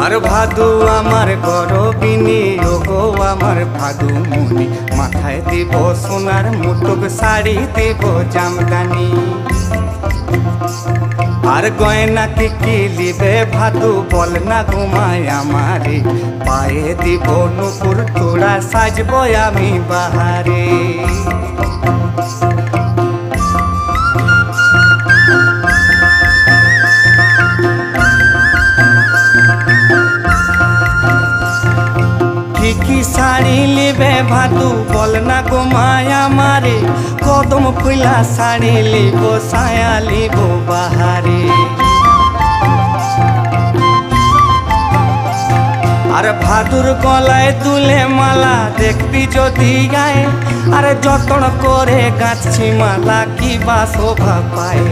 আর ভাদু আমার গরবিনী, ও গো আমার ভাদু মনি, মাথায় দিব সোনার মুটুক, শাড়ি দিব জামদানি। আর গয়না কি কি লিবে ভাদু বল না ঘুমায় আমারে, পায়ে দিব নুপুর তোড়া, সাজবো আমি বাহারে। কি শাড়ি লিবে ভাদু বল না গোমায় আমারে, কদম ফুলা শাড়ি লিব, সায়া লিব বাহারে। আর ভাদুর গলায় দুলে মালা দেখবি যদি গায়ে, আর যতন করে গাছি মালা কি বা শোভা পায়।